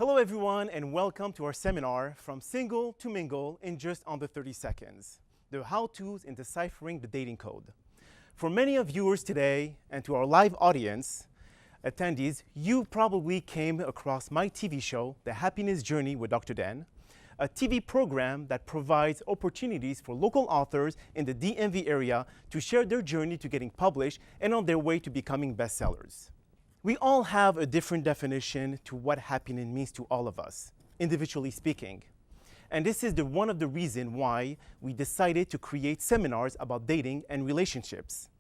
Hello everyone and welcome to our seminar From Single to Mingle in just under 30 seconds, the how-tos in deciphering the dating code. For many of viewers today and to our live audience, attendees, you probably came across my TV show, The Happiness Journey with Dr. Dan, a TV program that provides opportunities for local authors in the DMV area to share their journey to getting published and on their way to becoming bestsellers. We all have a different definition to what happiness means to all of us, individually speaking. And this is one of the reasons why we decided to create seminars about dating and relationships.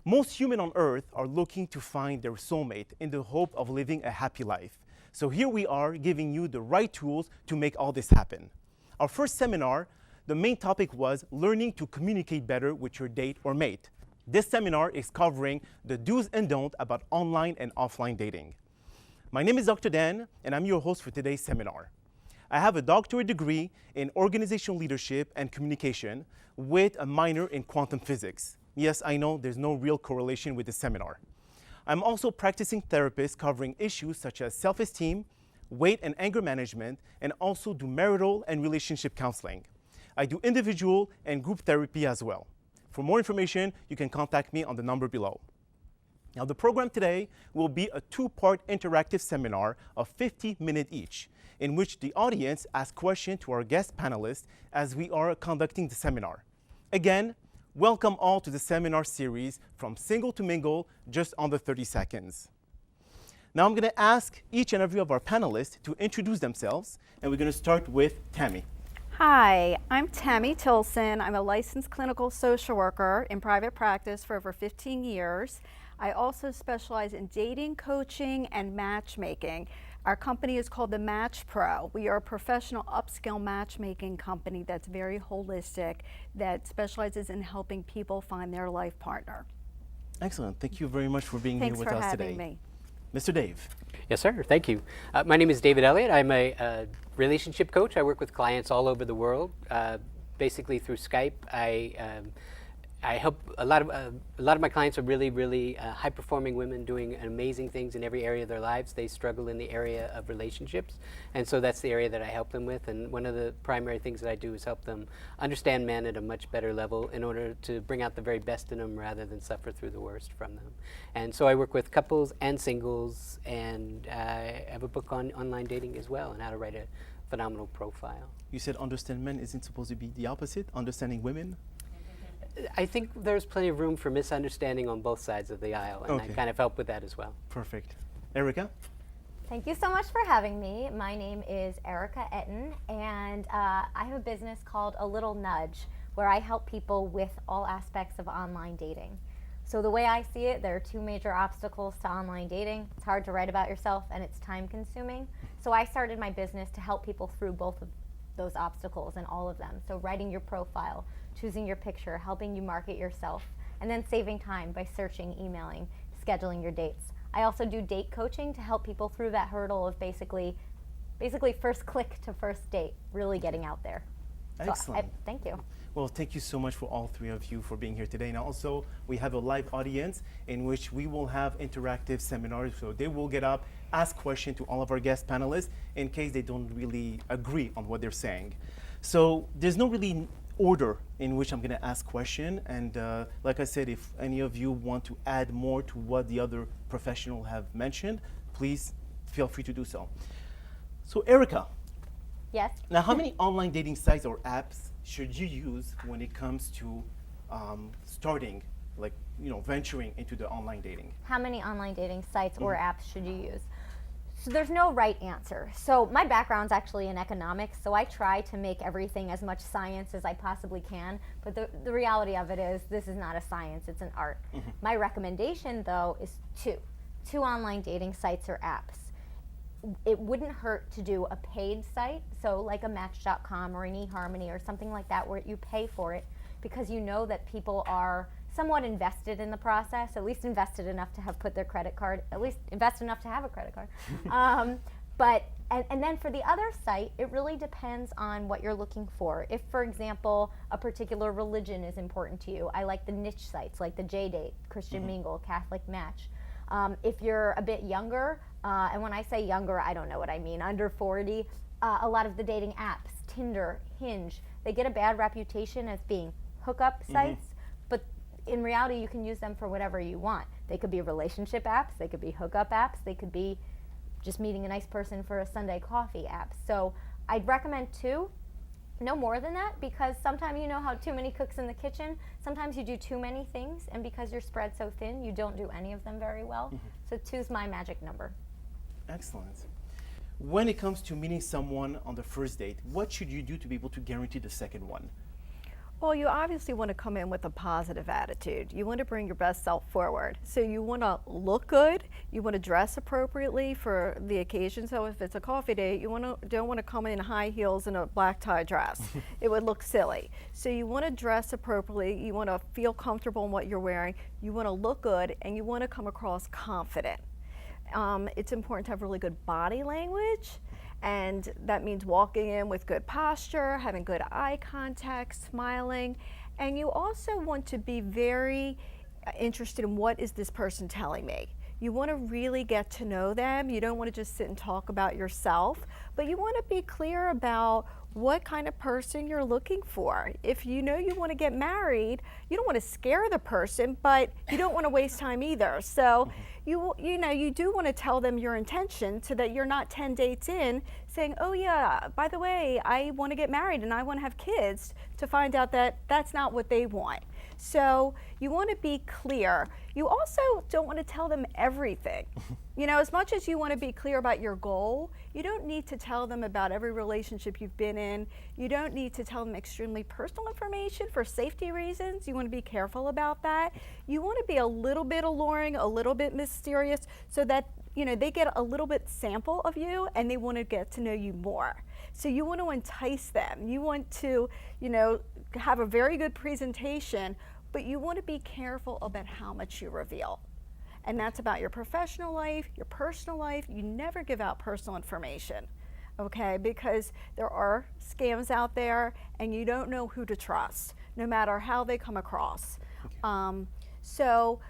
Most humans on earth are looking to find their soulmate in the hope of living a happy life. So here we are giving you the right tools to make all this happen. Our first seminar, the main topic was learning to communicate better with your date or mate. This seminar is covering the do's and don'ts about online and offline dating. My name is Dr. Dan, and I'm your host for today's seminar. I have a doctorate degree in organizational leadership and communication with a minor in quantum physics. Yes, I know there's no real correlation with this seminar. I'm also a practicing therapist covering issues such as self-esteem, weight and anger management, and also do marital and relationship counseling. I do individual and group therapy as well. For more information, you can contact me on the number below. Now, the program today will be a two-part interactive seminar of 50 minutes each, in which the audience asks questions to our guest panelists as we are conducting the seminar. Again, welcome all to the seminar series From Single to Mingle, just under 30 seconds. Now, I'm going to ask each and every of our panelists to introduce themselves, and we're going to start with Tammy. Hi, I'm Tammy Tilson. I'm a licensed clinical social worker in private practice for over 15 years. I also specialize in dating coaching and matchmaking. Our company is called the Match Pro. We are a professional upscale matchmaking company that's very holistic, that specializes in helping people find their life partner. Excellent. Thank you very much for being here with us today. Thanks for having me. Mr. Dave. Yes, sir. Thank you. My name is David Elliott. I'm a relationship coach. I work with clients all over the world, basically through Skype. I help a lot of my clients are really high-performing women doing amazing things in every area of their lives. They struggle in the area of relationships, and so that's the area that I help them with. And one of the primary things that I do is help them understand men at a much better level in order to bring out the very best in them rather than suffer through the worst from them. And so I work with couples and singles, and I have a book on online dating as well and how to write a phenomenal profile. You said understand men isn't supposed to be the opposite, understanding women? I think there's plenty of room for misunderstanding on both sides of the aisle, and Okay. I kind of help with that as well. Perfect. Erika? Thank you so much for having me. My name is Erika Ettin, and I have a business called A Little Nudge, where I help people with all aspects of online dating. So the way I see it, there are two major obstacles to online dating. It's hard to write about yourself, and it's time consuming. So I started my business to help people through both of those obstacles and all of them. So writing your profile, choosing your picture, helping you market yourself, and then saving time by searching, emailing, scheduling your dates. I also do date coaching to help people through that hurdle of basically first click to first date, really getting out there. Excellent. So thank you. Well, thank you so much for all three of you for being here today. Now also, we have a live audience in which we will have interactive seminars, so they will get up, ask questions to all of our guest panelists in case they don't really agree on what they're saying. So there's no really order in which I'm going to ask questions, and like I said, if any of you want to add more to what the other professionals have mentioned, please feel free to do so. So Erika, Yes? now how many online dating sites or apps should you use when it comes to starting, like, venturing into the online dating? How many online dating sites or apps should you use? So there's no right answer. So my background's actually in economics, so I try to make everything as much science as I possibly can, but the reality of it is this is not a science, it's an art. My recommendation, though, is two online dating sites or apps. It wouldn't hurt to do a paid site, so like a Match.com or an eHarmony or something like that where you pay for it because you know that people are somewhat invested in the process, at least invested enough to have put their credit card, at least invested enough to have a credit card. And then for the other site, it really depends on what you're looking for. If, for example, a particular religion is important to you, I like the niche sites like the JDate, Christian Mingle, Catholic Match. If you're a bit younger, and when I say younger, I don't know what I mean, under 40, a lot of the dating apps, Tinder, Hinge, they get a bad reputation as being hookup sites, but in reality, you can use them for whatever you want. They could be relationship apps, they could be hookup apps, they could be just meeting a nice person for a Sunday coffee app. So I'd recommend 2, no more than that, because sometimes you know how too many cooks in the kitchen, sometimes you do too many things, and because you're spread so thin, you don't do any of them very well. So 2's my magic number. Excellent. When it comes to meeting someone on the first date, what should you do to be able to guarantee the second one? Well, you obviously want to come in with a positive attitude. You want to bring your best self forward. So you want to look good. You want to dress appropriately for the occasion. So if it's a coffee date, you don't want to come in high heels and a black tie dress. It would look silly. So you want to dress appropriately. You want to feel comfortable in what you're wearing. You want to look good, and you want to come across confident. It's important to have really good body language. And that means walking in with good posture, having good eye contact, smiling. And you also want to be very interested in what is this person telling me. You want to really get to know them. You don't want to just sit and talk about yourself, but you want to be clear about what kind of person you're looking for. If you know you want to get married, you don't want to scare the person, but you don't want to waste time either. So you do want to tell them your intention so that you're not 10 dates in saying, oh yeah, by the way, I want to get married and I want to have kids, to find out that that's not what they want. So you want to be clear. You also don't want to tell them everything. As much as you want to be clear about your goal, you don't need to tell them about every relationship you've been in. You don't need to tell them extremely personal information for safety reasons. You want to be careful about that. You want to be a little bit alluring, a little bit mysterious, so that they get a little bit sample of you and they want to get to know you more. So you want to entice them. You want to, have a very good presentation, but you want to be careful about how much you reveal. And that's about your professional life, your personal life. You never give out personal information, okay? Because there are scams out there and you don't know who to trust, no matter how they come across. Okay.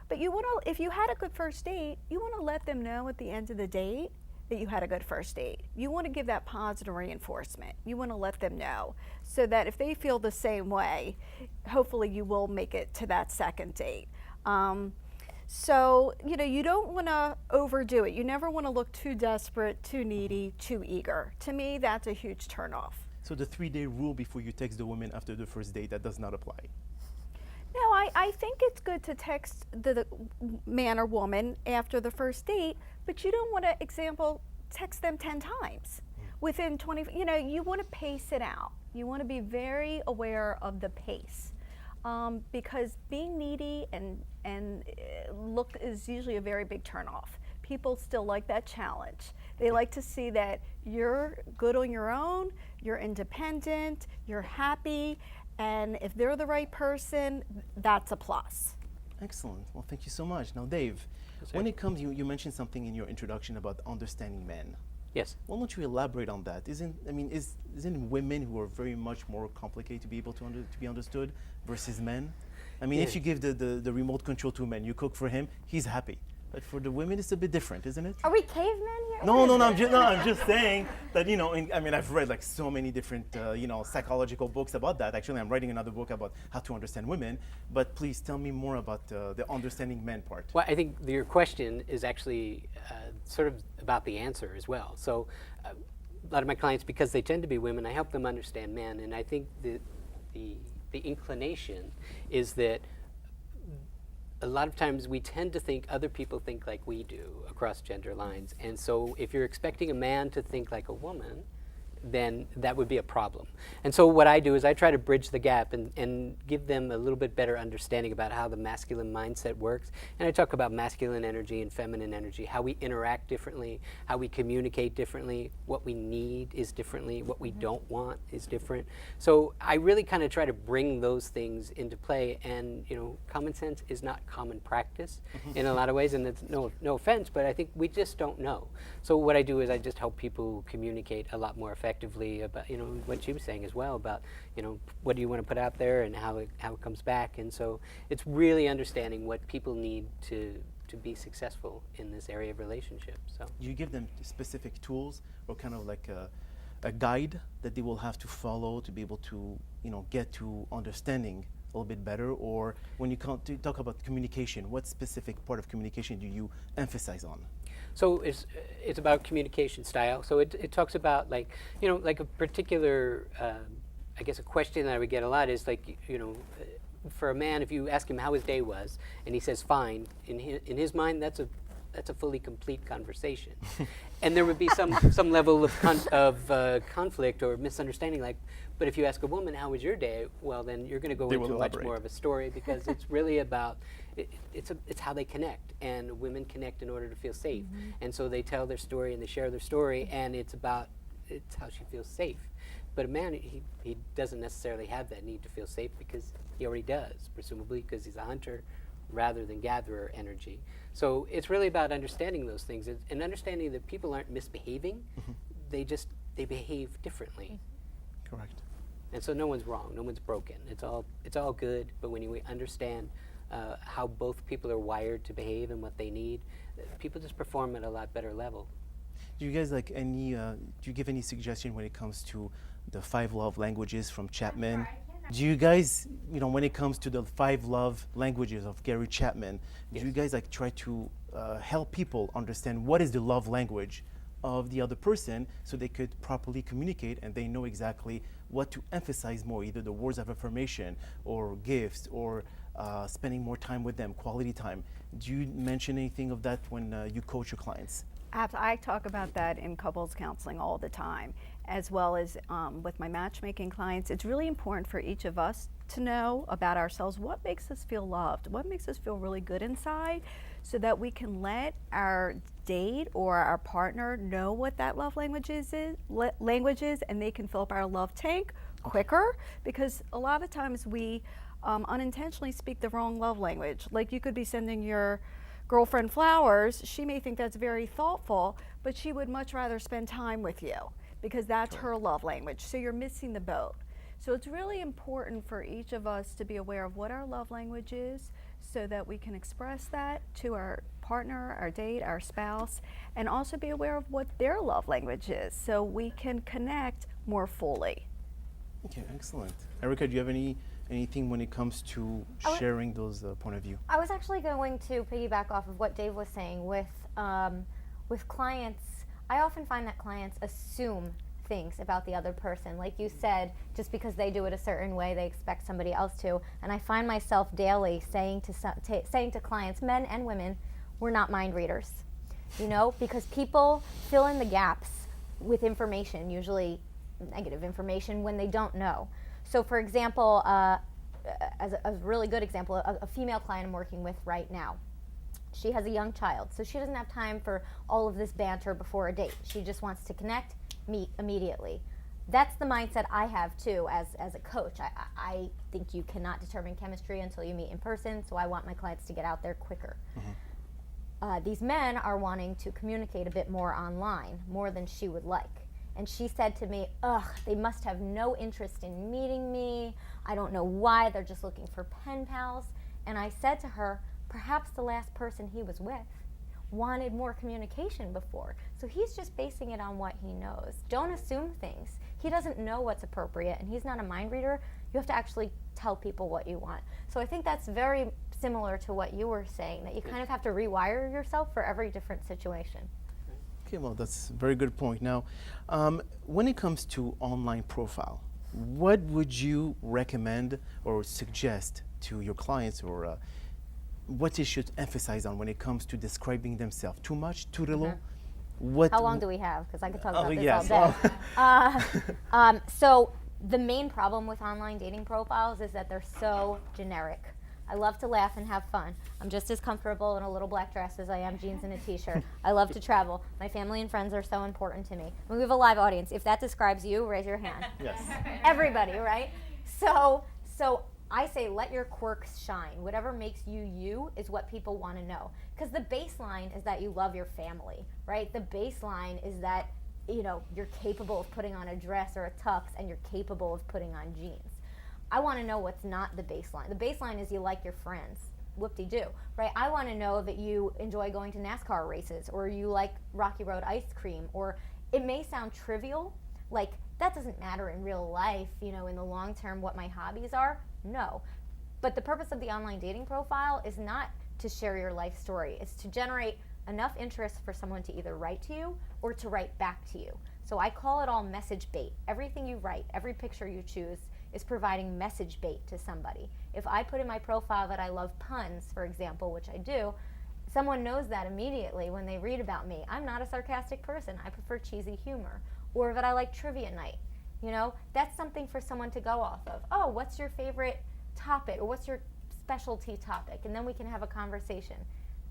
But you want to, if you had a good first date, you want to let them know at the end of the date that you had a good first date. You want to give that positive reinforcement. You want to let them know so that if they feel the same way, hopefully you will make it to that second date. You don't want to overdo it. You never want to look too desperate, too needy, too eager. To me, that's a huge turnoff. So the 3-day rule before you text the woman after the first date, that does not apply? No, I think it's good to text the man or woman after the first date, but you don't want to, text them 10 times within 20, you want to pace it out. You want to be very aware of the pace, because being needy and look is usually a very big turnoff. People still like that challenge. They like to see that you're good on your own, you're independent, you're happy, and if they're the right person, that's a plus. Excellent. Well, thank you so much. Now, Dave, when it comes, you mentioned something in your introduction about understanding men. Yes. Why don't you elaborate on that? Isn't women who are very much more complicated to be able to be understood versus men? If you give the remote control to a man, you cook for him, he's happy. But for the women, it's a bit different, isn't it? Are we cavemen here? No, I'm just saying that, I've read like so many different, psychological books about that. Actually, I'm writing another book about how to understand women, but please tell me more about the understanding men part. Well, I think your question is actually sort of about the answer as well. So a lot of my clients, because they tend to be women, I help them understand men, and I think the inclination is that a lot of times we tend to think other people think like we do across gender lines. And so if you're expecting a man to think like a woman, then that would be a problem. And so what I do is I try to bridge the gap and give them a little bit better understanding about how the masculine mindset works. And I talk about masculine energy and feminine energy, how we interact differently, how we communicate differently, what we need is differently, what we don't want is different. So I really kind of try to bring those things into play. And common sense is not common practice in a lot of ways, and it's no offense, but I think we just don't know. So what I do is I just help people communicate a lot more effectively about what she was saying as well about what do you want to put out there and how it comes back. And so it's really understanding what people need to to be successful in this area of relationship. So Do you give them specific tools or kind of like a guide that they will have to follow to be able to, get to understanding a little bit better? Or when you talk about communication, what specific part of communication do you emphasize on? So it's about communication style. So it talks about like a particular I guess a question that I would get a lot is like for a man, if you ask him how his day was and he says fine, in his mind that's a fully complete conversation, and there would be some level of conflict or misunderstanding. Like, but if you ask a woman how was your day, well then you're going to go They into will much elaborate. more of a story because it's really about it's how they connect, and women connect in order to feel safe, and so they tell their story and they share their story, and it's how she feels safe. But a man, he doesn't necessarily have that need to feel safe because he already does, presumably because he's a hunter rather than gatherer energy. So it's really about understanding those things and understanding that people aren't misbehaving, they behave differently. Correct. And so no one's wrong, no one's broken. It's all good, but when you understand how both people are wired to behave and what they need, people just perform at a lot better level. Do you guys like any? Do you give any suggestion when it comes to the 5 love languages from Chapman? Do you guys, when it comes to the 5 love languages of Gary Chapman, do you guys like try to help people understand what is the love language of the other person so they could properly communicate and they know exactly what to emphasize more, either the words of affirmation or gifts or spending more time with them, quality time? Do you mention anything of that when you coach your clients? I talk about that in couples counseling all the time, as well as with my matchmaking clients. It's really important for each of us to know about ourselves what makes us feel loved, what makes us feel really good inside, so that we can let our date or our partner know what that love language is, and they can fill up our love tank quicker, because a lot of times we unintentionally speak the wrong love language. Like, you could be sending your girlfriend flowers, she may think that's very thoughtful, but she would much rather spend time with you because that's her love language. So you're missing the boat. So it's really important for each of us to be aware of what our love language is so that we can express that to our partner, our date, our spouse, and also be aware of what their love language is so we can connect more fully. Okay, excellent. Erika, do you have anything when it comes to sharing those point of view? I was actually going to piggyback off of what Dave was saying with clients. I often find that clients assume things about the other person. Like you said, just because they do it a certain way, they expect somebody else to. And I find myself daily saying to clients, men and women, we're not mind readers, because people fill in the gaps with information, usually negative information, when they don't know. So, for example, as a really good example, a female client I'm working with right now, she has a young child, so she doesn't have time for all of this banter before a date. She just wants to connect, meet immediately. That's the mindset I have too as a coach. I think you cannot determine chemistry until you meet in person, so I want my clients to get out there quicker. These men are wanting to communicate a bit more online, more than she would like. And she said to me, they must have no interest in meeting me. I don't know why, they're just looking for pen pals. And I said to her, perhaps the last person he was with wanted more communication before. So he's just basing it on what he knows. Don't assume things. He doesn't know what's appropriate, and he's not a mind reader. You have to actually tell people what you want. So I think that's very similar to what you were saying, that you kind of have to rewire yourself for every different situation. Okay, well, that's a very good point. Now, when it comes to online profile, what would you recommend or suggest to your clients, or what they should emphasize on when it comes to describing themselves? Too much, too little? How long do we have? Because I could talk about this yes. all day. So the main problem with online dating profiles is that they're so generic. I love to laugh and have fun. I'm just as comfortable in a little black dress as I am jeans and a t-shirt. I love to travel. My family and friends are so important to me. We have a live audience. If that describes you, raise your hand. Yes. Everybody, right? So I say let your quirks shine. Whatever makes you you is what people want to know. Because the baseline is that you love your family, right? The baseline is that you're capable of putting on a dress or a tux, and you're capable of putting on jeans. I want to know what's not the baseline. The baseline is you like your friends. whoop-de-doo, right? I want to know that you enjoy going to NASCAR races, or you like Rocky Road ice cream, or it may sound trivial, like that doesn't matter in real life, you know, in the long term what my hobbies are. No. But the purpose of the online dating profile is not to share your life story. It's to generate enough interest for someone to either write to you or to write back to you. So I call it all message bait. Everything you write, every picture you choose is providing message bait to somebody. If I put in my profile that I love puns, for example, which I do, someone knows that immediately when they read about me. I'm not a sarcastic person. I prefer cheesy humor. Or that I like trivia night. You know, that's something for someone to go off of. Oh, what's your favorite topic, or what's your specialty topic? And then we can have a conversation.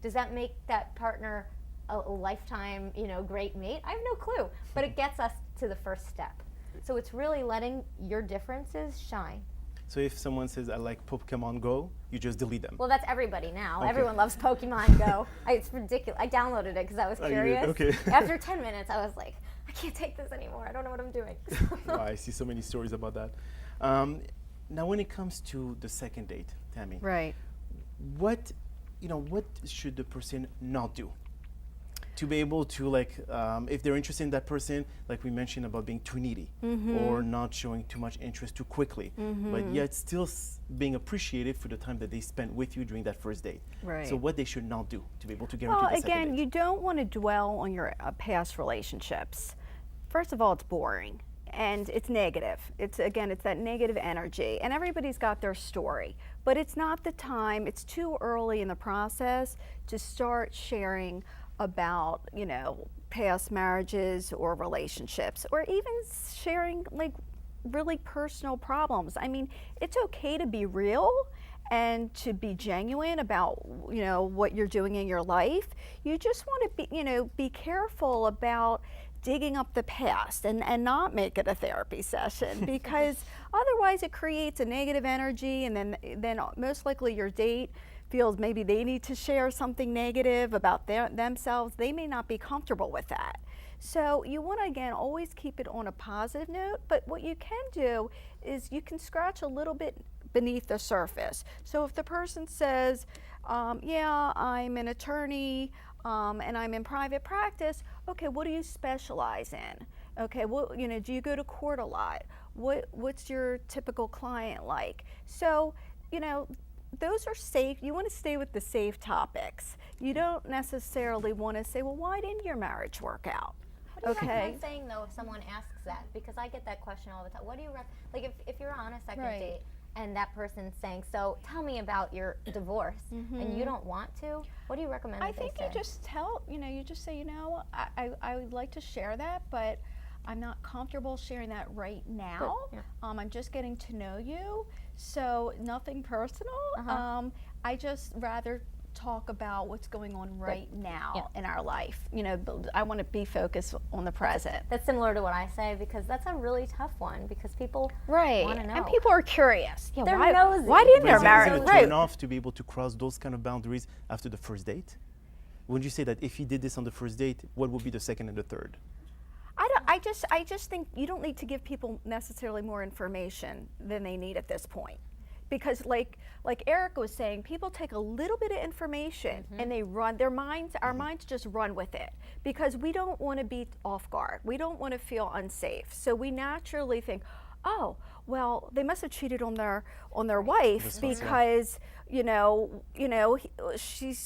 Does that make that partner a lifetime, you know, great mate? I have no clue, but it gets us to the first step. So it's really letting your differences shine. So if someone says, I like Pokemon Go, you just delete them. Well, that's everybody now. Okay. Everyone loves Pokemon Go. It's ridiculous. I downloaded it because I was Oh, you did? curious. Okay. After 10 minutes, I was like, I can't take this anymore. I don't know what I'm doing. Wow, I see so many stories about that. Now, when it comes to the second date, Tammy, Right. what should the person not do to be able to, like, if they're interested in that person, like we mentioned about being too needy or not showing too much interest too quickly, but yet still being appreciated for the time that they spent with you during that first date. Right. So what they should not do to be able to guarantee Well, the second again, date. you don't want to dwell on your past relationships. First of all, it's boring and it's negative. It's that negative energy, and everybody's got their story, but it's not the time. It's too early in the process to start sharing about, you know, past marriages or relationships, or even sharing like really personal problems. I mean, it's okay to be real and to be genuine about, you know, what you're doing in your life. You just want to be, you know, be careful about digging up the past and not make it a therapy session, because otherwise it creates a negative energy, and then most likely your date feels maybe they need to share something negative about themselves. They may not be comfortable with that. So you want to, again, always keep it on a positive note, but what you can do is you can scratch a little bit beneath the surface. So if the person says, yeah, I'm an attorney, and I'm in private practice, okay, what do you specialize in? Okay, what, you know, do you go to court a lot? What's your typical client like? So, you know, those are safe. You want to stay with the safe topics. You don't necessarily want to say, well, why didn't your marriage work out? What do you Okay. recommend saying, though, if someone asks that? Because I get that question all the time. What do you like if you're on a second Right. date and that person's saying, so tell me about your divorce, and you don't want to, what do you recommend I that they think say? you just tell, you know, you just say, you know, I would like to share that, but I'm not comfortable sharing that right now. Yeah. I'm just getting to know you, so nothing personal. I just rather talk about what's going on right now in our life. You know, I want to be focused on the present. That's similar to what I say, because that's a really tough one, because people Right, want to know. and people are curious. Yeah, They're why, nosy. why didn't But their is marriage? it a turn off to be able to cross those kind of boundaries after the first date? Wouldn't you say that if he did this on the first date, what would be the second and the third? I just think you don't need to give people necessarily more information than they need at this point, because like Erika was saying, people take a little bit of information and they run their minds. Our minds just run with it, because we don't want to be off guard. We don't want to feel unsafe, so we naturally think, oh, well, they must have cheated on their wife because she's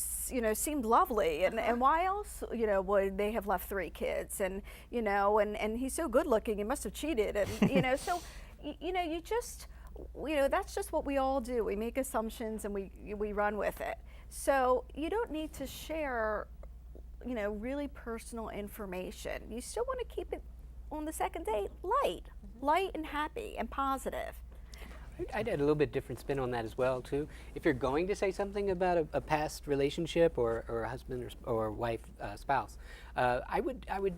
seemed lovely, and why else would they have left 3 kids, and and he's so good looking, he must have cheated, and so you just that's just what we all do. We make assumptions and we run with it. So you don't need to share really personal information. You still want to keep it on the second date light and happy and positive. I'd add a little bit different spin on that as well too. If you're going to say something about a past relationship or a husband or wife, spouse, I would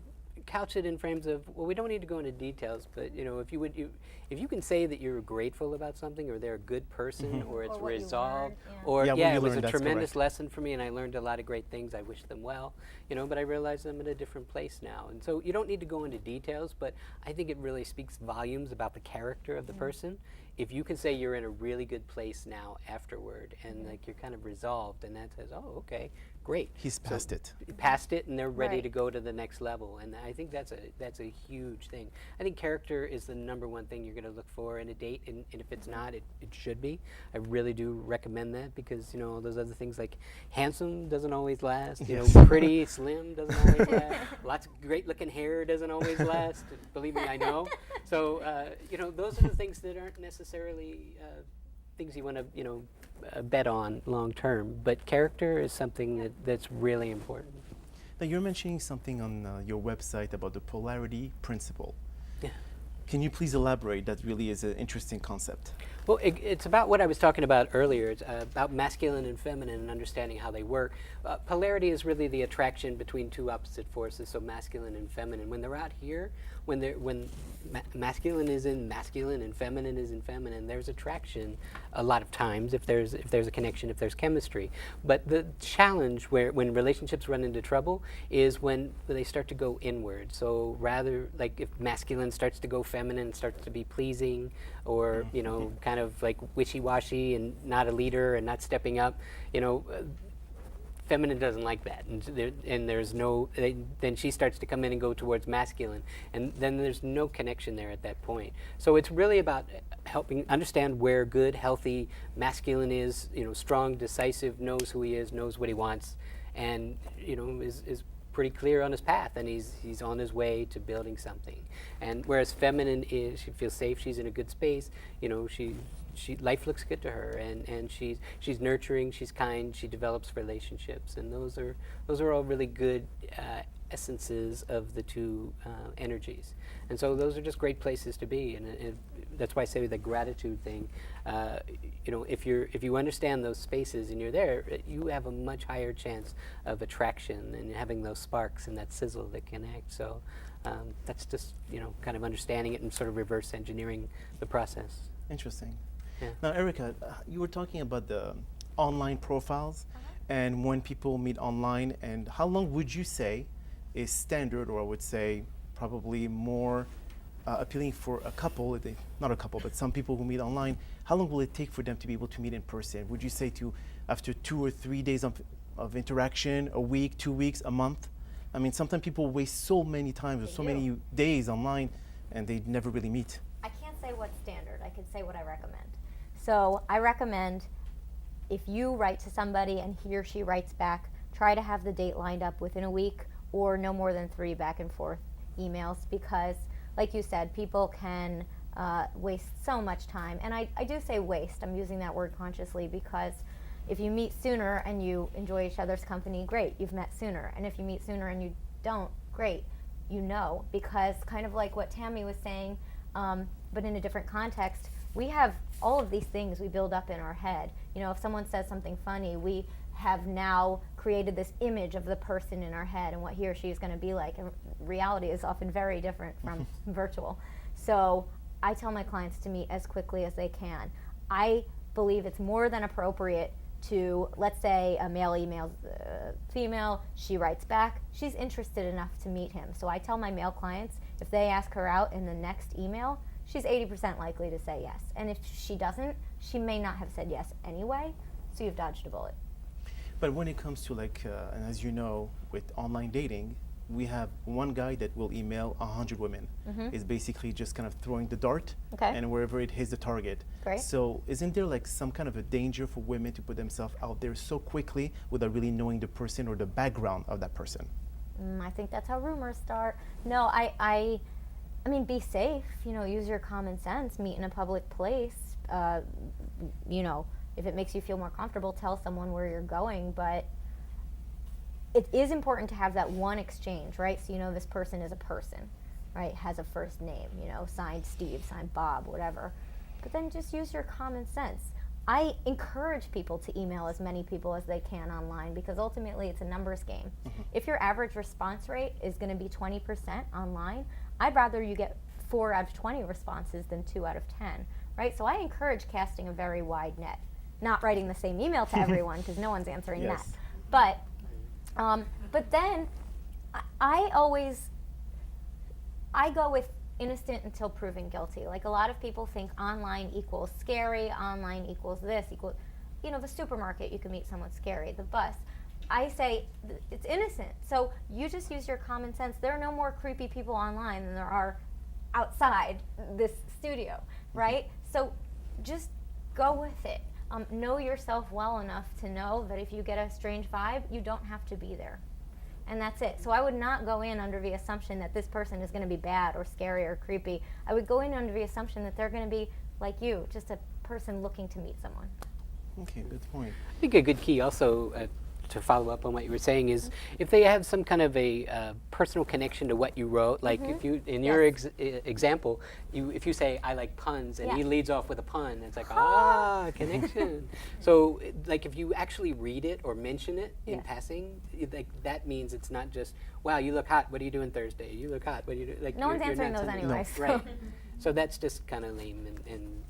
couch it in frames of, well, we don't need to go into details, but if you can say that you're grateful about something, or they're a good person, or it's Or what you resolved, learned, or Yeah, what you it was learned, a that's tremendous correct. lesson for me, and I learned a lot of great things. I wish them well, but I realize I'm in a different place now, and so you don't need to go into details, but I think it really speaks volumes about the character of the person if you can say you're in a really good place now afterward, and like you're kind of resolved, and that says, oh, okay, great. He's past it. Past it, and they're ready Right. to go to the next level, and I think that's a huge thing. I think character is the number one thing you're going to look for in a date, and if it's not, it should be. I really do recommend that, because all those other things like handsome doesn't always last, pretty, slim doesn't always last, lots of great looking hair doesn't always last. Believe me, I know. So those are the things that aren't necessarily things you want to bet on long term, but character is something that's really important. Now, you're mentioning something on your website about the polarity principle. Yeah. Can you please elaborate? That really is an interesting concept. Well, it's about what I was talking about earlier. It's about masculine and feminine and understanding how they work. Polarity is really the attraction between two opposite forces, so masculine and feminine. When they're out here, when masculine is in masculine and feminine is in feminine, there's attraction a lot of times if there's a connection, if there's chemistry. But the challenge when relationships run into trouble is when they start to go inward. So rather, like if masculine starts to go feminine, starts to be pleasing, or kind of like wishy-washy and not a leader and not stepping up, feminine doesn't like that, and there's no. Then she starts to come in and go towards masculine, and then there's no connection there at that point. So it's really about helping understand where good, healthy masculine is. Strong, decisive, knows who he is, knows what he wants, and is pretty clear on his path, and he's on his way to building something. And whereas feminine is, she feels safe, she's in a good space, she life looks good to her, and she's nurturing, she's kind, she develops relationships, and those are all really good essences of the two energies. And so those are just great places to be, and that's why I say the gratitude thing. If you understand those spaces and you're there, you have a much higher chance of attraction and having those sparks and that sizzle that connect. So that's just kind of understanding it and sort of reverse engineering the process. Interesting. Yeah. Now, Erika, you were talking about the online profiles and when people meet online, and how long would you say is standard, or I would say probably more appealing for a couple, not a couple, but some people who meet online, how long will it take for them to be able to meet in person? Would you say after 2 or 3 days of interaction, a week, 2 weeks, a month? I mean, sometimes people waste so many times or so many days online and they never really meet. I can't say what's standard. I can say what I recommend. So I recommend if you write to somebody and he or she writes back, try to have the date lined up within a week or no more than 3 back and forth emails, because like you said, people can waste so much time. And I do say waste. I'm using that word consciously, because if you meet sooner and you enjoy each other's company, great, you've met sooner. And if you meet sooner and you don't, great, because kind of like what Tammy was saying, but in a different context, we have all of these things we build up in our head. If someone says something funny, we have now created this image of the person in our head and what he or she is going to be like. And reality is often very different from virtual. So I tell my clients to meet as quickly as they can. I believe it's more than appropriate to, let's say a male emails female, she writes back, she's interested enough to meet him. So I tell my male clients, if they ask her out in the next email, she's 80% likely to say yes. And if she doesn't, she may not have said yes anyway, so you've dodged a bullet. But when it comes to and as you know, with online dating, we have one guy that will email 100 women. It's basically just kind of throwing the dart, and wherever it hits the target. Great. So isn't there some kind of a danger for women to put themselves out there so quickly without really knowing the person or the background of that person? I think that's how rumors start. No, I mean, be safe, use your common sense, meet in a public place, if it makes you feel more comfortable, tell someone where you're going, but it is important to have that one exchange, right? So this person is a person, right? Has a first name, signed Steve, signed Bob, whatever. But then just use your common sense. I encourage people to email as many people as they can online because ultimately it's a numbers game. If your average response rate is going to be 20% online, I'd rather you get 4 out of 20 responses than 2 out of 10, right? So I encourage casting a very wide net, not writing the same email to everyone because no one's answering Yes. that. But then I go with innocent until proven guilty. Like a lot of people think online equals scary, online equals this, equals, the supermarket, you can meet someone scary, the bus. I say it's innocent. So you just use your common sense. There are no more creepy people online than there are outside this studio, right? So just go with it. Know yourself well enough to know that if you get a strange vibe, you don't have to be there. And that's it. So I would not go in under the assumption that this person is going to be bad or scary or creepy. I would go in under the assumption that they're going to be like you, just a person looking to meet someone. Okay, good point. I think a good key also to follow up on what you were saying is if they have some kind of a personal connection to what you wrote, like if you, in your example, if you say, I like puns, and he leads off with a pun, it's like, connection. So like if you actually read it or mention it in passing, like that means it's not just, wow, you look hot, what are you doing Thursday? You look hot, what are you doing? Like No one's you're answering not those sending- anyway. No, right. So that's just kind of lame and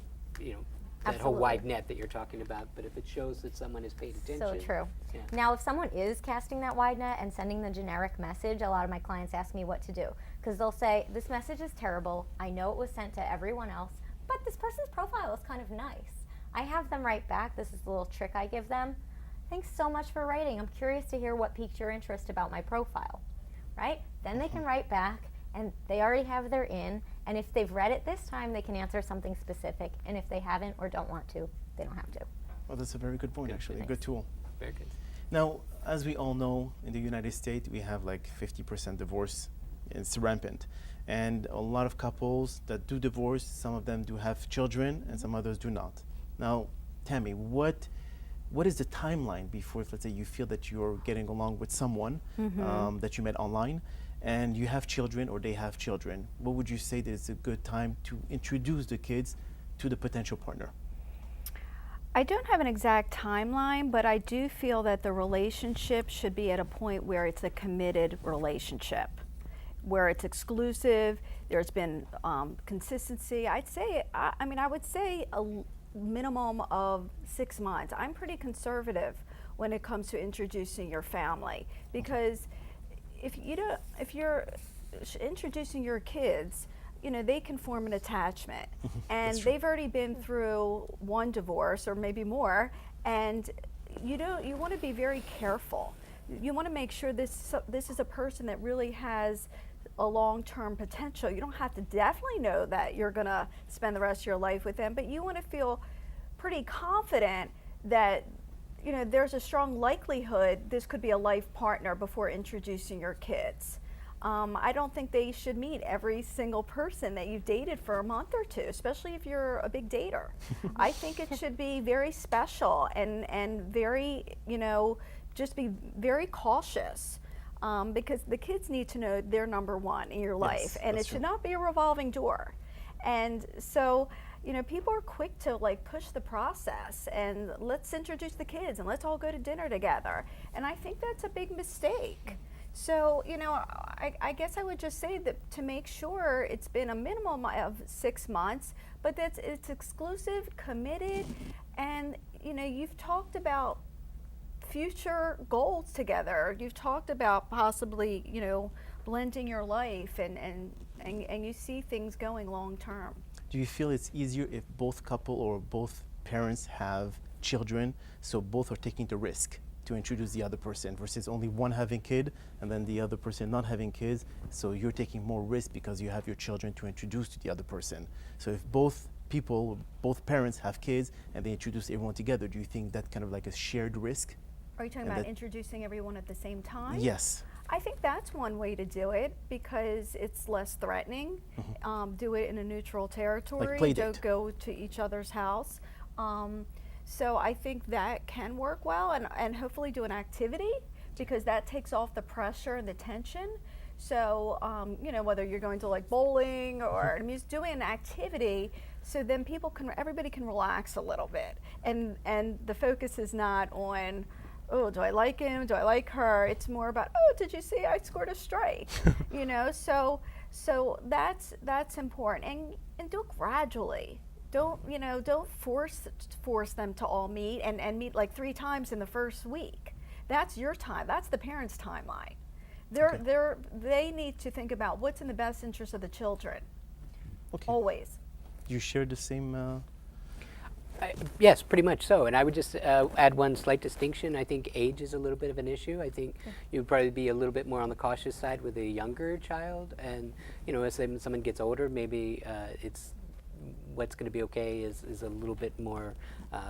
that whole wide net that you're talking about. But if it shows that someone has paid attention. So true. Yeah. Now, if someone is casting that wide net and sending the generic message, a lot of my clients ask me what to do. Because they'll say, this message is terrible. I know it was sent to everyone else, but this person's profile is kind of nice. I have them write back. This is the little trick I give them. Thanks so much for writing. I'm curious to hear what piqued your interest about my profile. Right? Then they can write back, and they already have their in. And if they've read it this time, they can answer something specific. And if they haven't or don't want to, they don't have to. Well, that's a very good point, actually. A good tool. Very good. Now, as we all know, in the United States, we have like 50% divorce. It's rampant. And a lot of couples that do divorce, some of them do have children, and some others do not. Now, Tammy, what is the timeline before, if, let's say, you feel that you're getting along with someone that you met online, and you have children or they have children? What would you say that is a good time to introduce the kids to the potential partner? I don't have an exact timeline, but I do feel that the relationship should be at a point where it's a committed relationship, where it's exclusive, there's been consistency. I would say a minimum of 6 months. I'm pretty conservative when it comes to introducing your family, because if you're introducing your kids, they can form an attachment, and they've already been through one divorce or maybe more, and you want to be very careful. You want to make sure this is a person that really has a long-term potential. You don't have to definitely know that you're going to spend the rest of your life with them, but you want to feel pretty confident that there's a strong likelihood this could be a life partner before introducing your kids. I don't think they should meet every single person that you've dated for a month or two, especially if you're a big dater. I think it should be very special and very, just be very cautious, because the kids need to know they're number one in your life, and it should not be a revolving door. And so, people are quick to push the process and let's introduce the kids and let's all go to dinner together. And I think that's a big mistake. So, I guess I would just say that to make sure it's been a minimum of 6 months, but that it's exclusive, committed, and, you've talked about future goals together. You've talked about possibly, blending your life and you see things going long term. Do you feel it's easier if both couple or both parents have children, so both are taking the risk to introduce the other person, versus only one having kid and then the other person not having kids, so you're taking more risk because you have your children to introduce to the other person? So if both parents have kids and they introduce everyone together, do you think that kind of like a shared risk? Are you talking about introducing everyone at the same time? Yes. I think that's one way to do it because it's less threatening. Do it in a neutral territory. Like play date. Don't go to each other's house. So I think that can work well, and hopefully do an activity, because that takes off the pressure and the tension. So, you know, whether you're going to like bowling or doing an activity, so then everybody can relax a little bit. And the focus is not on, oh, do I like him? Do I like her? It's more about, oh, did you see I scored a strike? You know, so that's important. And do it gradually. Don't force them to all meet and meet like 3 times in the first week. That's your time. That's the parents' timeline. They need to think about what's in the best interest of the children. Okay. Always. You share the same. Yes, pretty much so. And I would just add one slight distinction. I think age is a little bit of an issue. I think you'd probably be a little bit more on the cautious side with a younger child. And, you know, as someone gets older, maybe it's what's going to be okay is a little bit more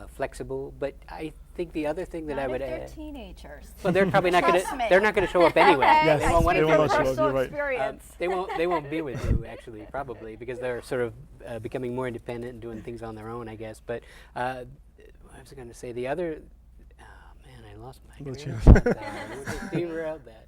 flexible. But I think the other thing that I would they're add. teenagers. Well, they're probably not going Trust to. me. They're not going to show up anyway. Yes, They won't want they to will be not show up, with you're right. Experience. they won't be with you actually, probably, because they're sort of becoming more independent and doing things on their own, I guess. But what was I going to say? The other, oh man, I lost my train of thought there. I just derailed that.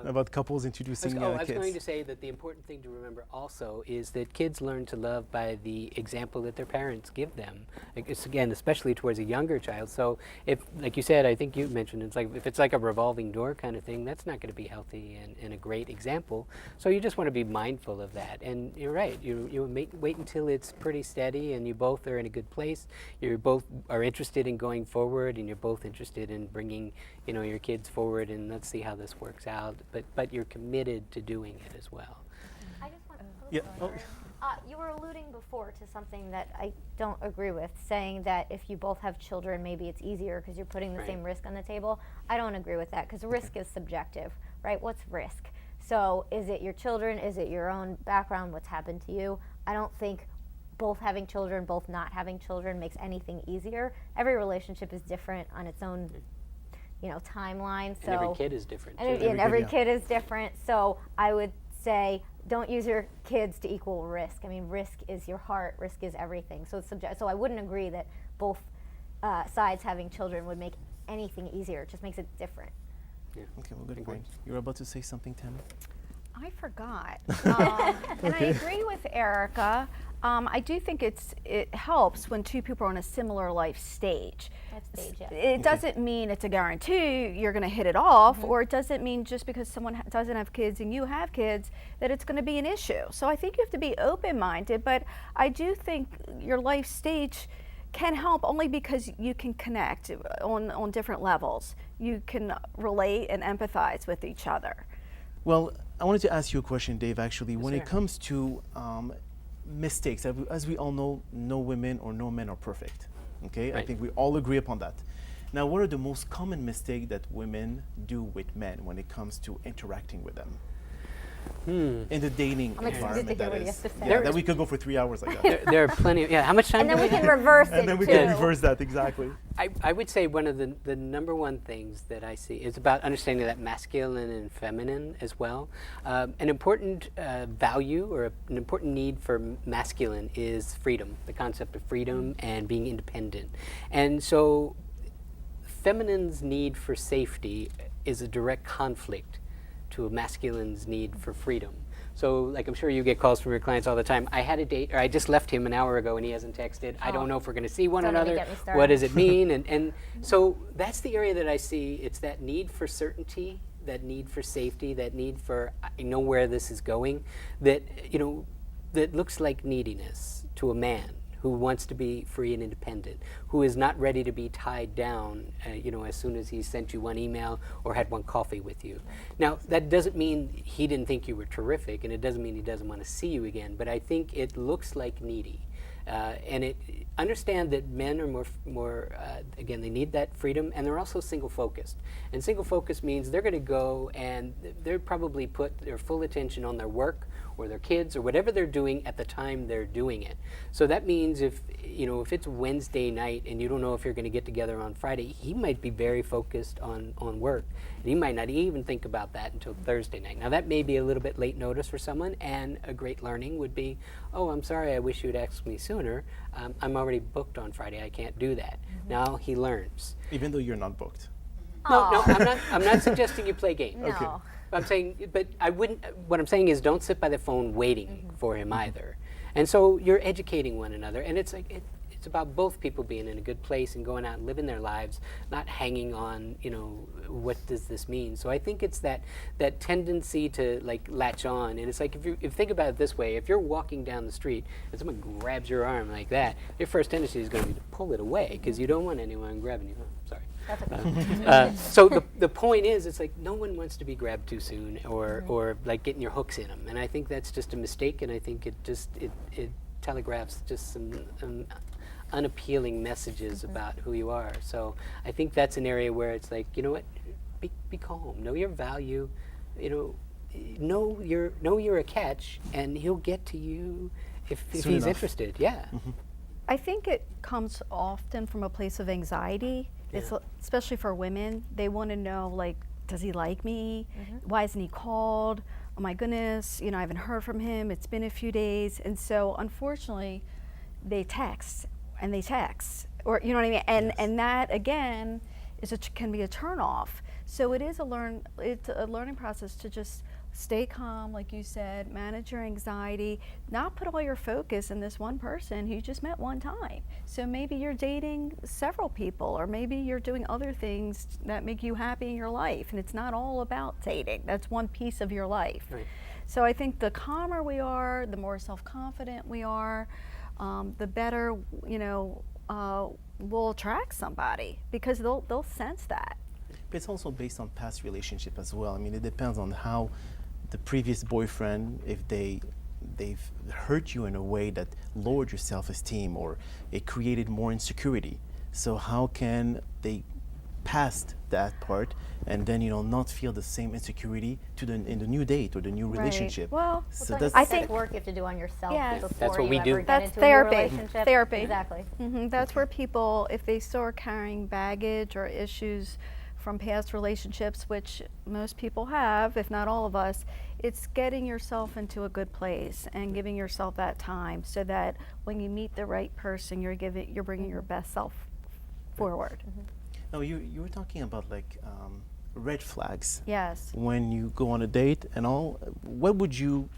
About couples introducing I was kids. going to say that the important thing to remember also is that kids learn to love by the example that their parents give them. It's, again, especially towards a younger child. So if, like you said, I think you mentioned, it's like if it's like a revolving door kind of thing, that's not going to be healthy and a great example. So you just want to be mindful of that. And you're right. You wait until it's pretty steady and you both are in a good place. You both are interested in going forward and you're both interested in bringing, you know, your kids forward, and let's see how this works out. But you're committed to doing it as well. I just want Yeah. you were alluding before to something that I don't agree with, saying that if you both have children, maybe it's easier because you're putting the Right. same risk on the table. I don't agree with that because risk is subjective, right? What's risk? So is it your children? Is it your own background? What's happened to you? I don't think both having children, both not having children makes anything easier. Every relationship is different on its own, you know, timeline. So And every kid is different. and, too. and every kid is different. So I would say don't use your kids to equal risk. I mean, risk is your heart, risk is everything. So it's so I wouldn't agree that both sides having children would make anything easier. It just makes it different. Yeah. Okay, well, good Agree. point. You were about to say something, Tammy? I forgot. And I agree with Erika. I do think it helps when two people are on a similar life stage. That stage, yeah. It doesn't mean it's a guarantee you're going to hit it off, or it doesn't mean just because someone doesn't have kids and you have kids that it's going to be an issue. So I think you have to be open-minded, but I do think your life stage can help only because you can connect on different levels. You can relate and empathize with each other. Well, I wanted to ask you a question, Dave, actually. When sir. it comes to mistakes, as we all know, no women or no men are perfect. Okay, I Right. think we all agree upon that. Now, what are the most common mistakes that women do with men when it comes to interacting with them? In the dating I'm excited to environment, hear that what you is. have to say. Yeah, that we could go for 3 hours like that. There are plenty of, how much time And do then we we can have? reverse it And then we too. can reverse that, exactly. I would say one of the number one things that I see is about understanding that masculine and feminine as well. An important value or an important need for masculine is freedom, the concept of freedom and being independent. And so feminine's need for safety is a direct conflict to a masculine's need for freedom. So, like, I'm sure you get calls from your clients all the time. I had a date, or I just left him an hour ago and he hasn't texted. I don't know if we're going to see one Don't even another. get me started. What does it mean? And so that's the area that I see. It's that need for certainty, that need for safety, that need for, I know where this is going, that, you know, that looks like neediness to a man who wants to be free and independent, who is not ready to be tied down, you know, as soon as he sent you one email or had one coffee with you. Now, that doesn't mean he didn't think you were terrific, and it doesn't mean he doesn't want to see you again, but I think it looks like needy. And understand that men are more again, they need that freedom, and they're also single-focused. And single-focused means they're going to go and they're probably put their full attention on their work or their kids or whatever they're doing at the time they're doing it. So that means if it's Wednesday night and you don't know if you're going to get together on Friday, he might be very focused on work. And he might not even think about that until Thursday night. Now that may be a little bit late notice for someone, and a great learning would be, oh, I'm sorry, I wish you had asked me sooner. I'm already booked on Friday, I can't do that. Now he learns. Even though you're not booked. No, I'm not suggesting you play games. No. Okay. I'm saying, but I wouldn't. What I'm saying is, don't sit by the phone waiting for him either. And so you're educating one another, and it's like it's about both people being in a good place and going out and living their lives, not hanging on. What does this mean? So I think it's that tendency to like latch on, and it's like if you think about it this way, if you're walking down the street and someone grabs your arm like that, your first tendency is going to be to pull it away because you don't want anyone grabbing you. Oh, sorry. That's okay. So the point is, it's like no one wants to be grabbed too soon or like getting your hooks in them, and I think that's just a mistake, and I think it telegraphs just some unappealing messages about who you are. So I think that's an area where it's like, you know what, be calm, know your value, know you're a catch, and he'll get to you if he's enough. interested. Yeah. I think it comes often from a place of anxiety. It's especially for women. They want to know, like, does he like me? Why isn't he called? Oh my goodness, I haven't heard from him. It's been a few days. And so unfortunately, they text, or you know what I mean? And that again can be a turn off. So it's a learning process to just stay calm, like you said, manage your anxiety, not put all your focus in this one person who you just met one time. So maybe you're dating several people, or maybe you're doing other things that make you happy in your life, and it's not all about dating. That's one piece of your life. Right. So I think the calmer we are, the more self-confident we are, the better, we'll attract somebody, because they'll sense that. But it's also based on past relationship as well. I mean, it depends on how the previous boyfriend, if they've hurt you in a way that lowered your self-esteem, or it created more insecurity. So how can they pass that part and then not feel the same insecurity in the new date or the new relationship? Well, so I think work you have to do on yourself before That's what you we do. ever get That's into therapy. a new relationship. Therapy. Exactly. That's where people, if they start carrying baggage or issues from past relationships, which most people have, if not all of us, it's getting yourself into a good place and giving yourself that time, so that when you meet the right person, you're bringing your best self forward. Now, you were talking about like red flags. Yes. When you go on a date and all, what would you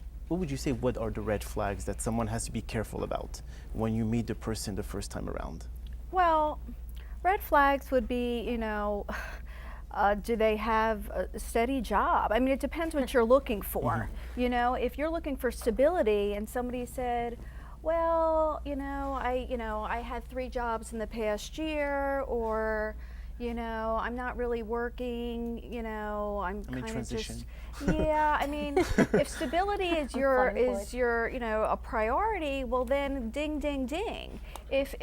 say? What are the red flags that someone has to be careful about when you meet the person the first time around? Well, red flags would be, do they have a steady job? I mean, it depends what you're looking for. If you're looking for stability and somebody said, well, I had 3 jobs in the past year, or, I'm not really working, I'm kind of transition. just, yeah, I mean, if stability is your a priority, well then ding, ding, ding. If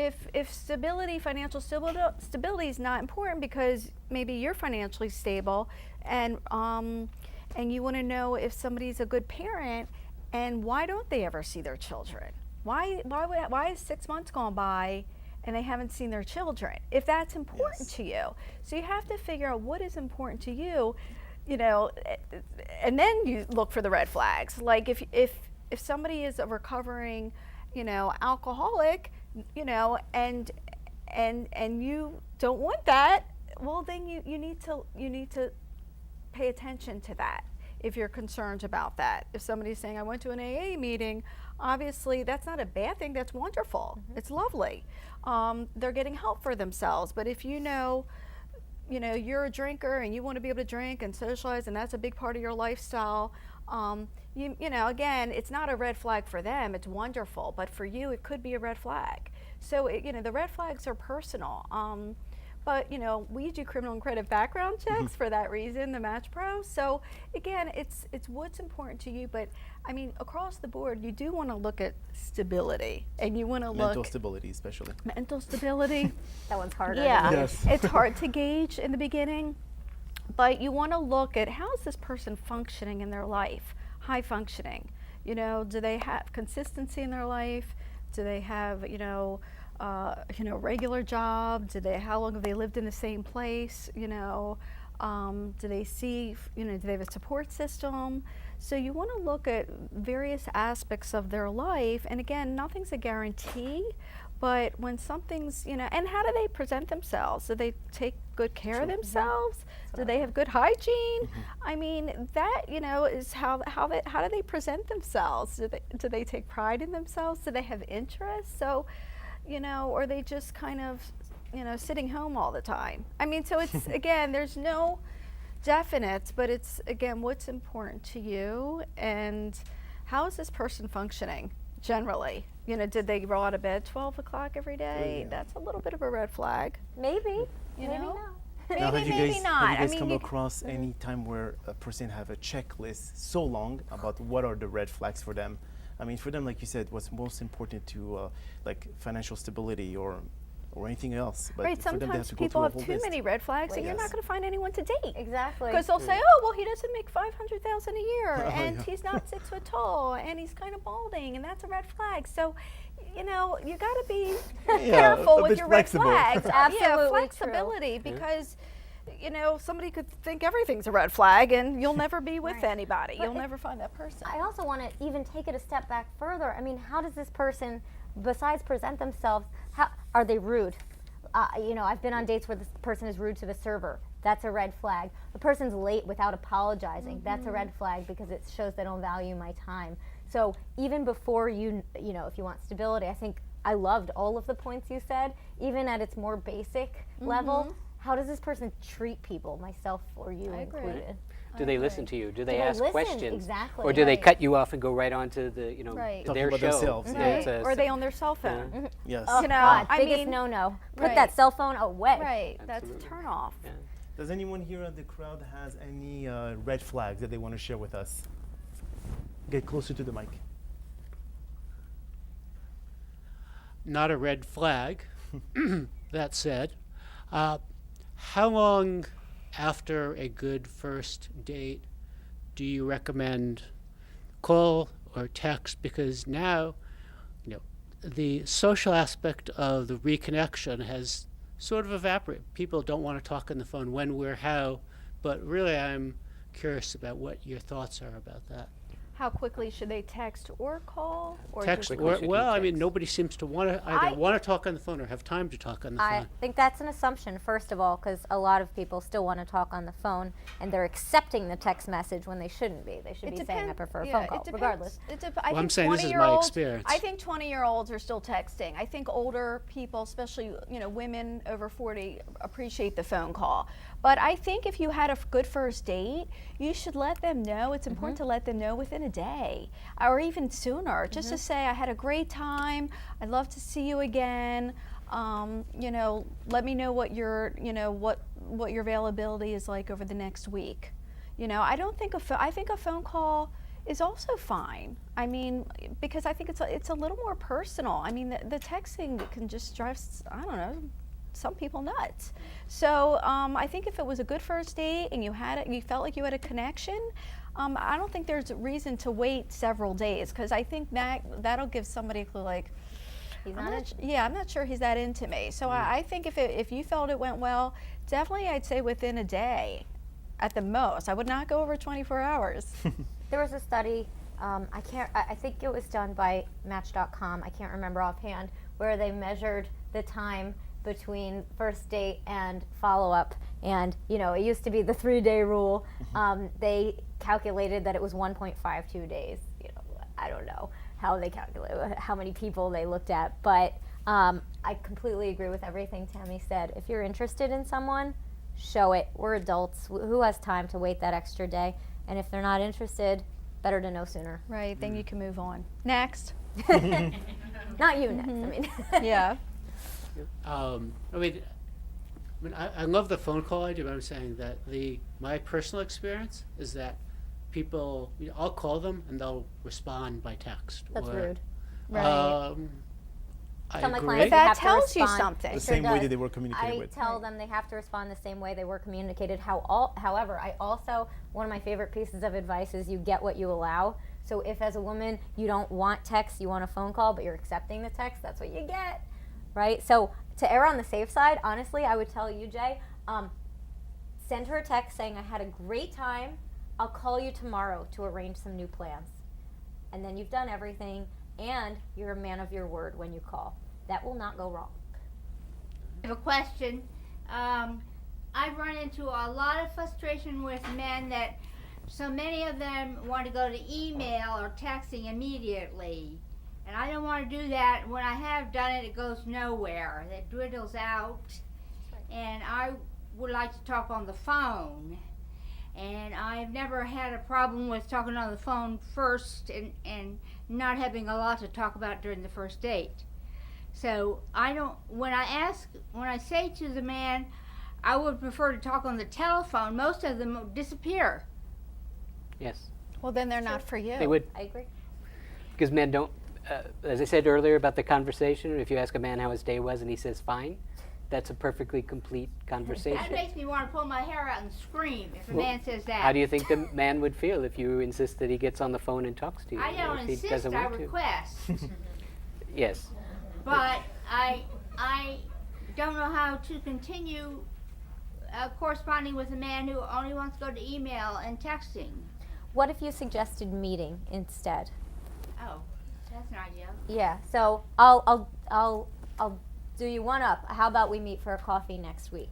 financial stability is not important because maybe you're financially stable, and you want to know if somebody's a good parent, and why don't they ever see their children? Why is 6 months gone by and they haven't seen their children? If that's important to you, so you have to figure out what is important to you, and then you look for the red flags. Like if somebody is a recovering, alcoholic, and you don't want that, well then you need to pay attention to that. If you're concerned about that, if somebody's saying, I went to an AA meeting, obviously that's not a bad thing, that's wonderful. It's lovely. They're getting help for themselves. But if you're a drinker and you want to be able to drink and socialize, and that's a big part of your lifestyle, again, it's not a red flag for them, it's wonderful, but for you it could be a red flag. So the red flags are personal. But we do criminal and credit background checks for that reason, the Match Pro. So again, it's what's important to you. But I mean, across the board, you do want to look at stability, and you want to look mental stability, especially. Mental stability. That one's harder. Yeah, Yes. It's hard to gauge in the beginning, but you want to look at how is this person functioning in their life, high functioning. Do they have consistency in their life? Do they have regular job? How long have they lived in the same place? Do they see, do they have a support system? So you want to look at various aspects of their life. And again, nothing's a guarantee, But when something's, and how do they present themselves? Do they take good care of themselves? Do they have good hygiene? I mean, that, is how do they present themselves? Do they take pride in themselves? Do they have interest? So, or are they just kind of, sitting home all the time? I mean, so it's, again, there's no definites, but it's, again, what's important to you and how is this person functioning generally? Did they roll out of bed 12 o'clock every day? Yeah. That's a little bit of a red flag. Maybe. You Maybe know? not. Now, Maybe not. Have you guys come across any time where a person have a checklist so long about what are the red flags for them? I mean, for them, like you said, what's most important to like financial stability or anything else. But Right, for them, they sometimes to go people through a have whole too list. many red flags and you're Yes. not going to find anyone to date. Exactly. Because they'll say, oh, well, he doesn't make $500,000 a year, and yeah. he's not 6 foot tall, and he's kind of balding, and that's a red flag. So, you got to be careful a with bit your flexible. red flags. Absolutely Yeah, true. flexibility, because, somebody could think everything's a red flag, and you'll never be with Right. anybody. But You'll never find that person. I also want to even take it a step back further. I mean, how does this person, besides present themselves, how are they rude? I've been on dates where this person is rude to the server. That's a red flag. The person's late without apologizing. That's a red flag because it shows they don't value my time. So even before if you want stability, I think I loved all of the points you said, even at its more basic level. How does this person treat people, myself or you I agree. included? Do they listen to you? Do they they ask listen? questions? Exactly. Or do they Right. cut you off and go right on to the, Right. Talking their about show? themselves, Yeah, yeah. it's a- Or are they on their cell phone? Yes. Oh, You know, God, I biggest mean- no-no. Put Right. that cell phone away. Right, that's a Absolutely. turn off. Yeah. Does anyone here at the crowd has any red flags that they want to share with us? Get closer to the mic. Not a red flag. That said, how long after a good first date do you recommend call or text? Because now, the social aspect of the reconnection has sort of evaporated. People don't want to talk on the phone when, where, how, but really I'm curious about what your thoughts are about that. How quickly should they text or call? Or Text, just Quickly should well, you I mean, text? nobody seems to want to I- either want to talk on the phone or have time to talk on the I phone. think that's an assumption, first of all, because a lot of people still want to talk on the phone, and they're accepting the text message when they shouldn't be. They should be saying, I prefer a phone call, regardless. I Well, I'm think saying this is my 20-year-olds experience. I think 20-year-olds are still texting. I think older people, especially women over 40, appreciate the phone call. But I think if you had a good first date, you should let them know. It's important to let them know within a day or even sooner. Just to say, I had a great time. I'd love to see you again. Let me know what your what your availability is like over the next week. I don't think I think a phone call is also fine. I mean, because I think it's a little more personal. I mean, the texting can just drive, I don't know, some people nuts. So I think if it was a good first date and you felt like you had a connection, I don't think there's a reason to wait several days, because I think that'll give somebody a clue, like, He's I'm not not, it. I'm not sure he's that into me. So I think if you felt it went well, definitely I'd say within a day at the most. I would not go over 24 hours. There was a study, I think it was done by Match.com, I can't remember offhand, where they measured the time between first date and follow-up, and it used to be the 3-day rule. They calculated that it was 1.52 days. I don't know how they calculate, how many people they looked at, but I completely agree with everything Tammy said. If you're interested in someone, show it. We're adults. Who has time to wait that extra day? And if they're not interested, better to know sooner. Right, then you can move on. Next. Not you next. I mean, Yeah. I love the phone call idea, but I'm saying that my personal experience is that people, I'll call them and they'll respond by text. that's or, rude. Right. I Some of my agree. clients But that have to tells you respond. something. The Sure same way does. that they were communicating I with. tell them they have to respond the same way they were communicated. However, I also, one of my favorite pieces of advice is you get what you allow. So if as a woman you don't want text, you want a phone call, but you're accepting the text, that's what you get, right? So to err on the safe side, honestly, I would tell you, Jay, send her a text saying, I had a great time. I'll call you tomorrow to arrange some new plans. And then you've done everything, and you're a man of your word when you call. That will not go wrong. I have a question. I've run into a lot of frustration with men that so many of them want to go to email or texting immediately. And I don't want to do that. When I have done it, it goes nowhere. It dwindles out. And I would like to talk on the phone. And I've never had a problem with talking on the phone first and not having a lot to talk about during the first date. So when I say to the man, I would prefer to talk on the telephone, most of them will disappear. Yes, Well, then they're not for you. they would. I agree. Because men don't, as I said earlier about the conversation, if you ask a man how his day was and he says fine, that's a perfectly complete That conversation. makes me want to pull my hair out and scream if a Well, man says that. How do you think the man would feel if you insist that he gets on the phone and talks to you? I don't if he insist, doesn't I want to? request. Yes. But I don't know how to continue corresponding with a man who only wants to go to email and texting. What if you suggested meeting instead? Oh, that's an idea. Yeah. So I'll do you one up. How about we meet for a coffee next week?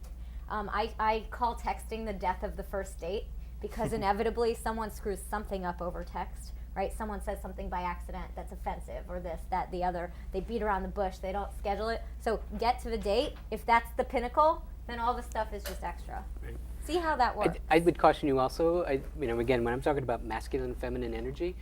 I call texting the death of the first date because inevitably someone screws something up over text. Right? Someone says something by accident that's offensive, or this, that, the other. They beat around the bush. They don't schedule it. So get to the date. If that's the pinnacle, then all the stuff is just extra. Right. See how that works. I would caution you also. Again, when I'm talking about masculine and feminine energy,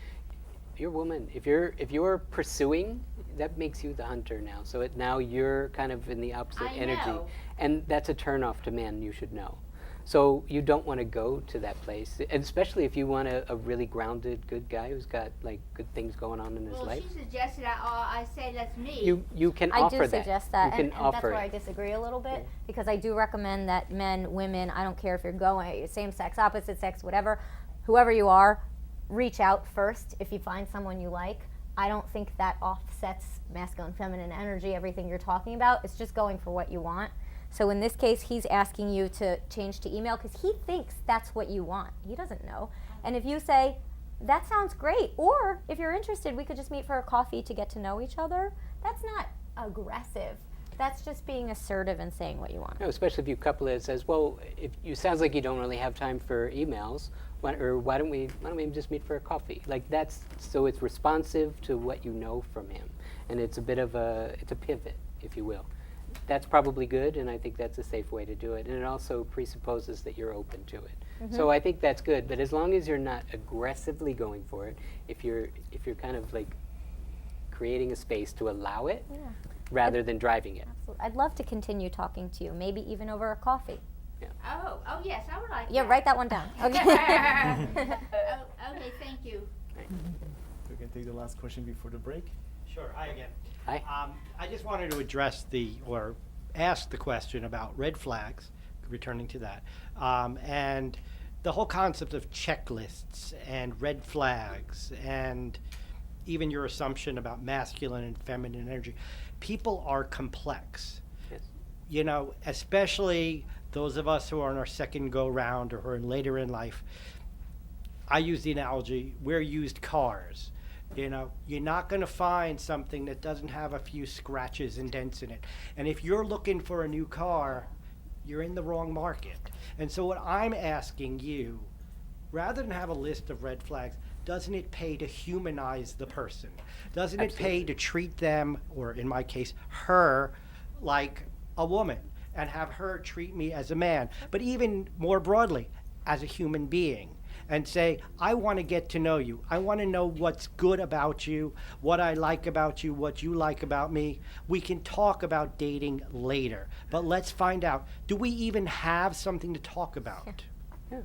you're a woman. If you're pursuing, that makes you the hunter now. So now you're kind of in the opposite I energy, know. and that's a turnoff to men. You should know. So you don't want to go to that place, and especially if you want a really grounded, good guy who's got like good things going on in his Well, life. she suggested I say that's me. You can I offer do suggest that, You can and that's offer where I it. disagree a little bit, because I do recommend that men, women, I don't care if you're going same sex, opposite sex, whatever, whoever you are, reach out first if you find someone you like. I don't think that offsets masculine, feminine energy, everything you're talking about. It's just going for what you want. So in this case, he's asking you to change to email because he thinks that's what you want. He doesn't know. And if you say, that sounds great, or if you're interested, we could just meet for a coffee to get to know each other, that's not aggressive. That's just being assertive and saying what you want. No, especially if you couple it, says, well, if you sounds like you don't really have time for emails, why don't we just meet for a coffee? Like that's so it's responsive to what you know from him, and it's a bit of it's a pivot, if you will. That's probably good, and I think that's a safe way to do it. And it also presupposes that you're open to it. Mm-hmm. So I think that's good. But as long as you're not aggressively going for it, if you're kind of like creating a space to allow it, Yeah. rather than driving it. Absolutely. I'd love to continue talking to you, maybe even over a coffee. Oh yes, I would like Yeah, that. write that one down. Okay. Okay, thank you. We can take the last question before the break. Sure, hi again. Hi. I just wanted to address or ask the question about red flags, returning to that, and the whole concept of checklists and red flags, and even your assumption about masculine and feminine energy. People are complex. Yes. You know, especially those of us who are on our second go round or who are later in life. I use the analogy, we're used cars. You know, you're not going to find something that doesn't have a few scratches and dents in it. And if you're looking for a new car, you're in the wrong market. And so what I'm asking you, rather than have a list of red flags, doesn't it pay to humanize the person? Doesn't it pay to treat them, or in my case, her, like a woman, and have her treat me as a man, but even more broadly, as a human being? And say, I want to get to know you. I want to know what's good about you, what I like about you, what you like about me. We can talk about dating later, but let's find out, do we even have something to talk about? Yeah.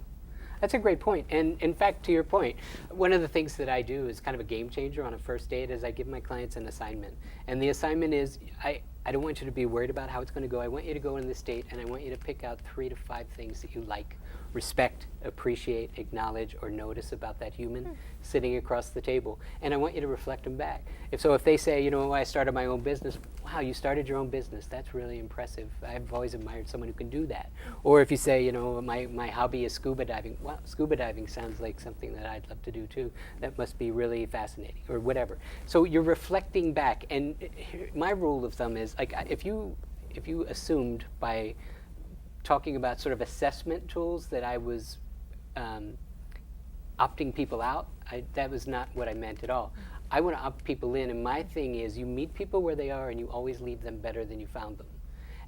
That's a great point. And in fact, to your point, one of the things that I do is kind of a game changer on a first date is I give my clients an assignment. And the assignment is, I don't want you to be worried about how it's going to go. I want you to go on this date, and I want you to pick out 3 to 5 things that you like respect, appreciate, acknowledge, or notice about that human sitting across the table. And I want you to reflect them back. If they say, you know, I started my own business, wow, you started your own business. That's really impressive. I've always admired someone who can do that. Or if you say, you know, my hobby is scuba diving. Wow, scuba diving sounds like something that I'd love to do too. That must be really fascinating, or whatever. So you're reflecting back. And my rule of thumb is, like, if you assumed by talking about sort of assessment tools that I was opting people out, that was not what I meant at all. I want to opt people in, and my thing is you meet people where they are and you always leave them better than you found them.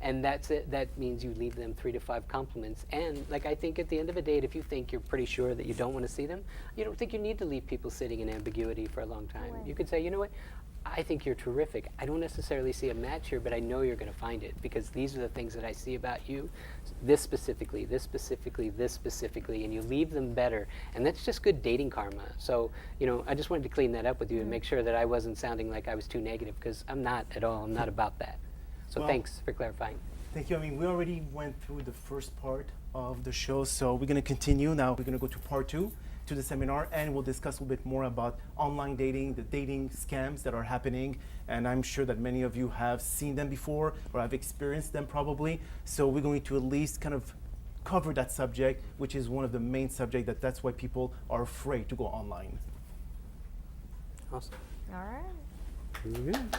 And that's it. That means you leave them 3 to 5 compliments. And like, I think at the end of a date, if you think you're pretty sure that you don't want to see them, you don't think you need to leave people sitting in ambiguity for a long time. Right. You could say, you know what, I think you're terrific. I don't necessarily see a match here, but I know you're going to find it because these are the things that I see about you, this specifically, this specifically, this specifically, and you leave them better. And that's just good dating karma. So, you know, I just wanted to clean that up with you and make sure that I wasn't sounding like I was too negative, because I'm not at all. I'm not about that. So Well, thanks for clarifying. Thank you. I mean, we already went through the first part of the show, so we're going to continue. Now we're going to go to part 2 to the seminar, and we'll discuss a little bit more about online dating, the dating scams that are happening, and I'm sure that many of you have seen them before or have experienced them probably. So we're going to at least kind of cover that subject, which is one of the main subjects that's why people are afraid to go online. Awesome. All right. Very good.